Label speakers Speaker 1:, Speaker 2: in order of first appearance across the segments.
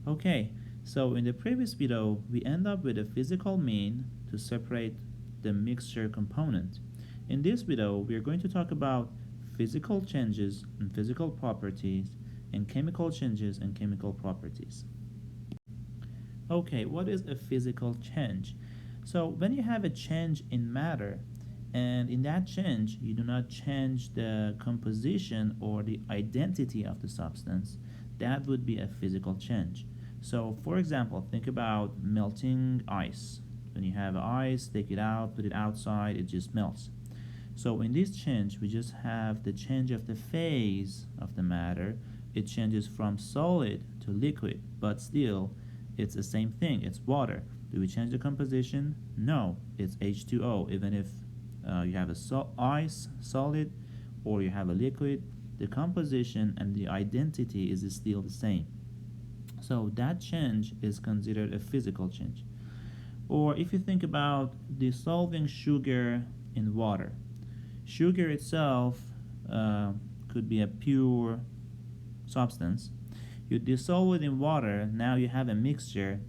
Speaker 1: Okay, so in the previous video, we end up with a physical mean to separate the mixture component. In this video, we are going to talk about physical changes and physical properties and chemical changes and chemical properties. Okay, what is a physical change? So when you have a change in matter, and in that change, you do not change the composition or the identity of the substance, that would be a physical change. So for example, think about melting ice. When you have ice, take it out, put it outside, it just melts. So in this change, we just have the change of the phase of the matter. It changes from solid to liquid, but still, it's the same thing, it's water. Do we change the composition? No, it's H2O. Even if you have a ice, solid, or you have a liquid, the composition and the identity is still the same. So that change is considered a physical change. Or if you think about dissolving sugar in water, sugar itself could be a pure substance. You dissolve it in water, now you have a mixture,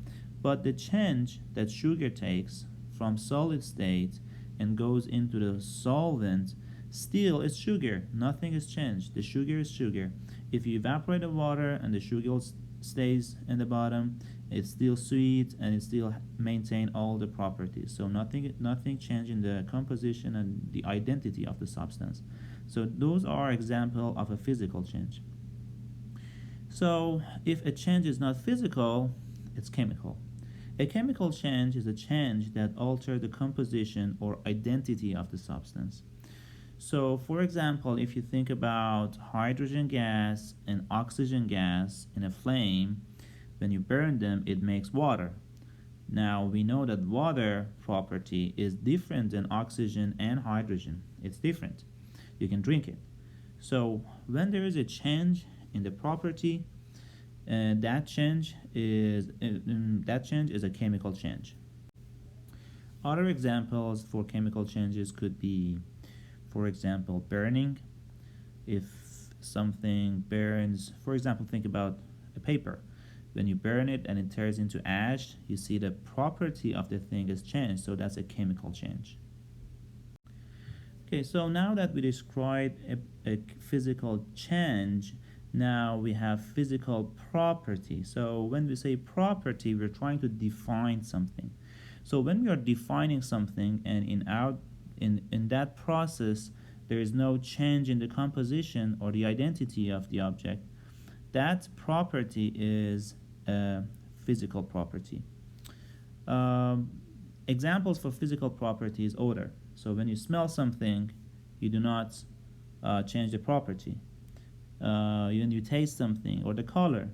Speaker 1: but the change that sugar takes from solid state and goes into the solvent still is sugar. Nothing has changed. The sugar is sugar. If you evaporate the water and the sugar stays in the bottom, it's still sweet and it still maintain all the properties. So nothing changed in the composition and the identity of the substance. So those are example of a physical change. So if a change is not physical, it's chemical. A chemical change is a change that alters the composition or identity of the substance. So for example, if you think about hydrogen gas and oxygen gas in a flame, when you burn them, it makes water. Now we know that water property is different than oxygen and hydrogen. It's different. You can drink it. So when there is a change in the property, that change is a chemical change. Other examples for chemical changes could be, for example, burning. If something burns, for example, think about a paper. When you burn it and it turns into ash, you see the property of the thing has changed, so that's a chemical change. Okay, so now that we described a physical change, now we have physical property. So when we say property, we're trying to define something. So when we are defining something and in that process there is no change in the composition or the identity of the object, that property is a physical property. Examples for physical property is odor. So when you smell something, you do not change the property. When you taste something, or the color,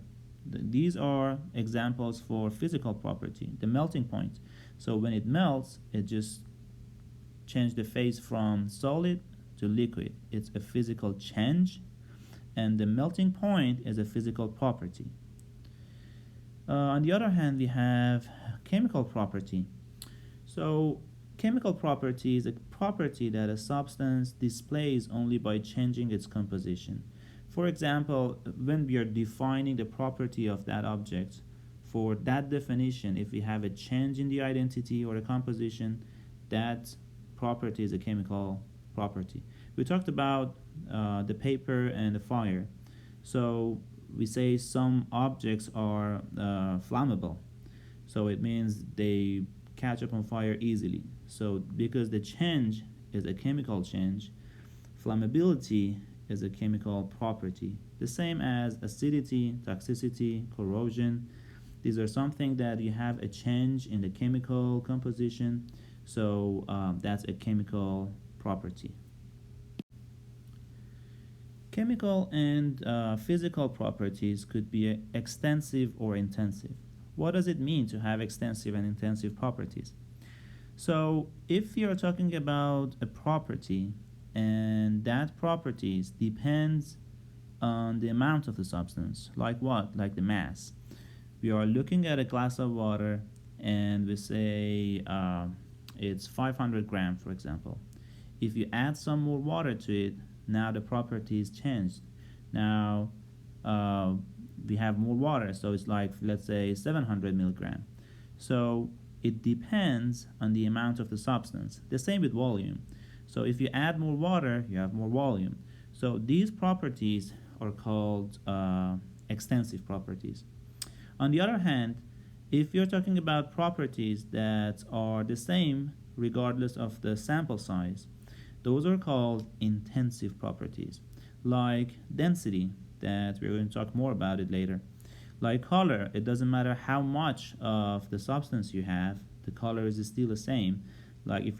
Speaker 1: these are examples for physical property. The melting point. So when it melts, it just changes the phase from solid to liquid. It's a physical change, and the melting point is a physical property. On the other hand, we have chemical property. So chemical property is a property that a substance displays only by changing its composition. For example, when we are defining the property of that object, for that definition, if we have a change in the identity or the composition, that property is a chemical property. We talked about the paper and the fire. So we say some objects are flammable. So it means they catch up on fire easily. So because the change is a chemical change, flammability is a chemical property. The same as acidity, toxicity, corrosion. These are something that you have a change in the chemical composition. So that's a chemical property. Chemical and physical properties could be extensive or intensive. What does it mean to have extensive and intensive properties? So if you're talking about a property, and that properties depends on the amount of the substance. Like what? Like the mass. We are looking at a glass of water and we say it's 500 grams, for example. If you add some more water to it, now the property is changed. Now we have more water, so it's like, let's say, 700 milligram. So it depends on the amount of the substance. The same with volume. So if you add more water, you have more volume. So these properties are called extensive properties. On the other hand, if you're talking about properties that are the same regardless of the sample size, those are called intensive properties, like density, that we're going to talk more about it later. Like color, it doesn't matter how much of the substance you have, the color is still the same. Like if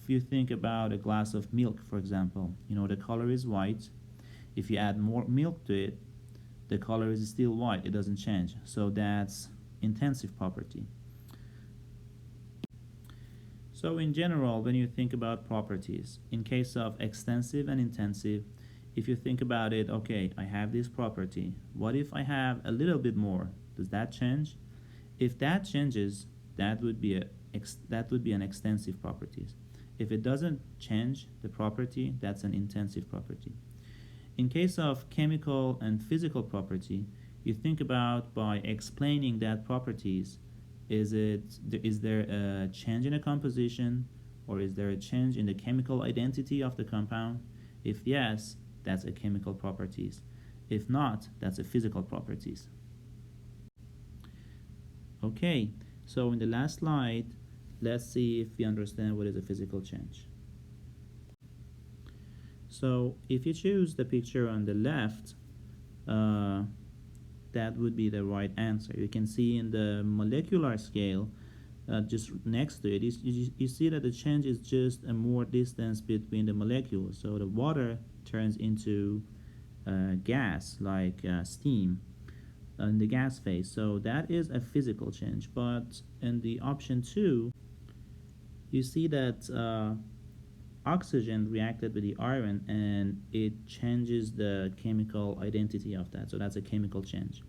Speaker 1: you think about a glass of milk, for example, the color is white. If you add more milk to it, the color is still white, it doesn't change. So that's intensive property. So in general, when you think about properties, in case of extensive and intensive, if you think about it, okay, I have this property. What if I have a little bit more? Does that change? If that changes, that would be an extensive properties. If it doesn't change the property, that's an intensive property. In case of chemical and physical property, you think about by explaining that properties, is there a change in a composition, or is there a change in the chemical identity of the compound? If yes, that's a chemical properties. If not, that's a physical properties. Okay, so in the last slide, let's see if we understand what is a physical change. So if you choose the picture on the left, that would be the right answer. You can see in the molecular scale, just next to it, you see that the change is just a more distance between the molecules. So the water turns into gas, like steam, in the gas phase. So that is a physical change. But in the option 2, you see that oxygen reacted with the iron and it changes the chemical identity of that. So that's a chemical change.